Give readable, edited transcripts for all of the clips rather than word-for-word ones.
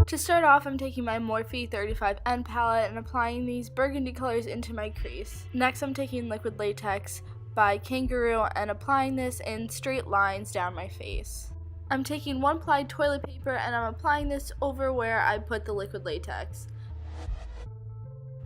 To start off, I'm taking my Morphe 35N palette and applying these burgundy colors into my crease. Next, I'm taking liquid latex by Kangaroo and applying this in straight lines down my face. I'm taking 1-ply toilet paper and I'm applying this over where I put the liquid latex.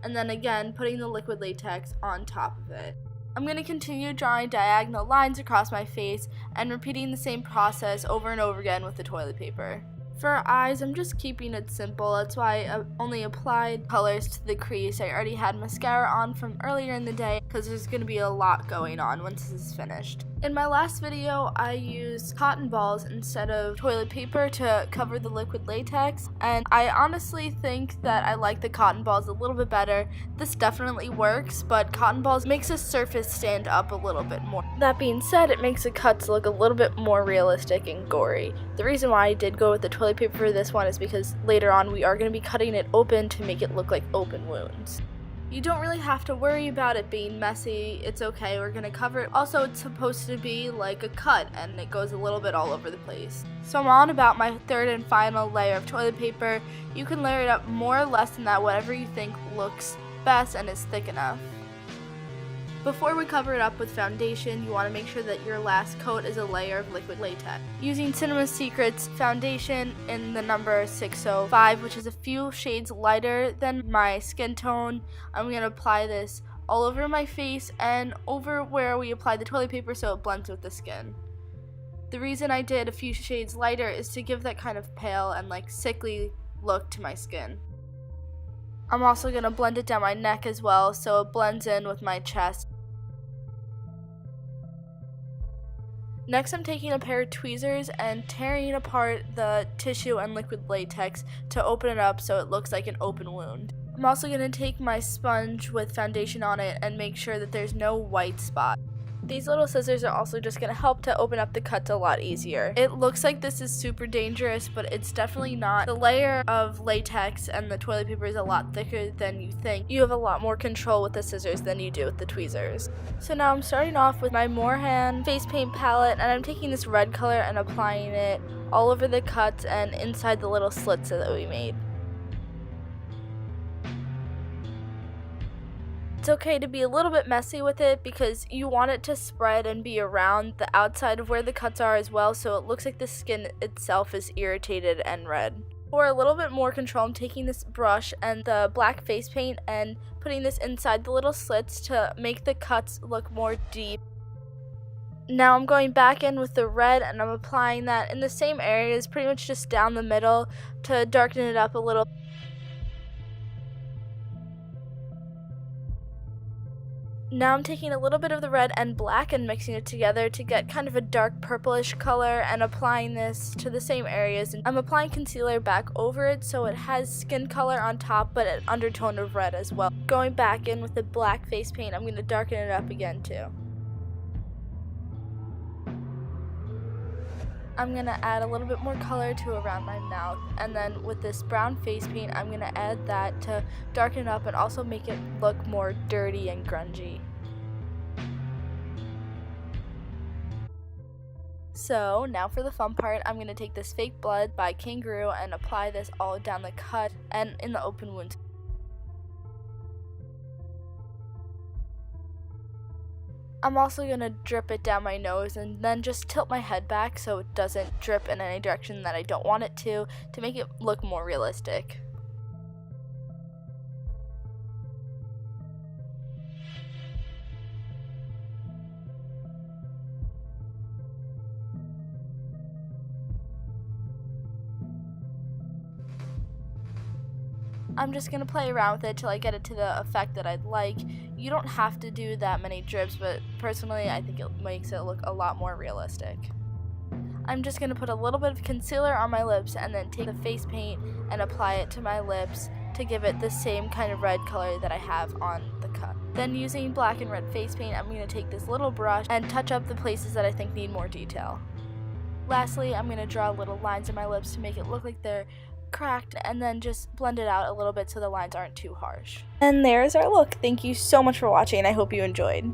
And then again, putting the liquid latex on top of it. I'm going to continue drawing diagonal lines across my face and repeating the same process over and over again with the toilet paper. For eyes, I'm just keeping it simple. That's why I only applied colors to the crease. I already had mascara on from earlier in the day because there's going to be a lot going on once this is finished. In my last video, I used cotton balls instead of toilet paper to cover the liquid latex, and I honestly think that I like the cotton balls a little bit better. This definitely works, but cotton balls makes a surface stand up a little bit more. That being said, it makes the cuts look a little bit more realistic and gory. The reason why I did go with the toilet paper for this one is because later on we are going to be cutting it open to make it look like open wounds. You don't really have to worry about it being messy. It's okay, we're gonna cover it. Also, it's supposed to be like a cut and it goes a little bit all over the place. So I'm on about my third and final layer of toilet paper. You can layer it up more or less than that, whatever you think looks best and is thick enough. Before we cover it up with foundation, you want to make sure that your last coat is a layer of liquid latex. Using Cinema Secret's foundation in the number 605, which is a few shades lighter than my skin tone, I'm going to apply this all over my face and over where we applied the toilet paper so it blends with the skin. The reason I did a few shades lighter is to give that kind of pale and like sickly look to my skin. I'm also going to blend it down my neck as well so it blends in with my chest. Next, I'm taking a pair of tweezers and tearing apart the tissue and liquid latex to open it up so it looks like an open wound. I'm also going to take my sponge with foundation on it and make sure that there's no white spot. These little scissors are also just going to help to open up the cuts a lot easier. It looks like this is super dangerous, but it's definitely not. The layer of latex and the toilet paper is a lot thicker than you think. You have a lot more control with the scissors than you do with the tweezers. So now I'm starting off with my Moorhan face paint palette, and I'm taking this red color and applying it all over the cuts and inside the little slits that we made. It's okay to be a little bit messy with it because you want it to spread and be around the outside of where the cuts are as well, so it looks like the skin itself is irritated and red. For a little bit more control, I'm taking this brush and the black face paint and putting this inside the little slits to make the cuts look more deep. Now I'm going back in with the red and I'm applying that in the same areas, pretty much just down the middle to darken it up a little. Now I'm taking a little bit of the red and black and mixing it together to get kind of a dark purplish color and applying this to the same areas. I'm applying concealer back over it so it has skin color on top but an undertone of red as well. Going back in with the black face paint, I'm going to darken it up again too. I'm going to add a little bit more color to around my mouth, and then with this brown face paint I'm going to add that to darken it up and also make it look more dirty and grungy. So now for the fun part, I'm going to take this fake blood by Kangaroo and apply this all down the cut and in the open wound. I'm also going to drip it down my nose and then just tilt my head back so it doesn't drip in any direction that I don't want it to make it look more realistic. I'm just going to play around with it till I get it to the effect that I'd like. You don't have to do that many drips, but personally I think it makes it look a lot more realistic. I'm just going to put a little bit of concealer on my lips and then take the face paint and apply it to my lips to give it the same kind of red color that I have on the cut. Then using black and red face paint, I'm going to take this little brush and touch up the places that I think need more detail. Lastly, I'm going to draw little lines in my lips to make it look like they're cracked and then just blend it out a little bit so the lines aren't too harsh. And there's our look. Thank you so much for watching. I hope you enjoyed.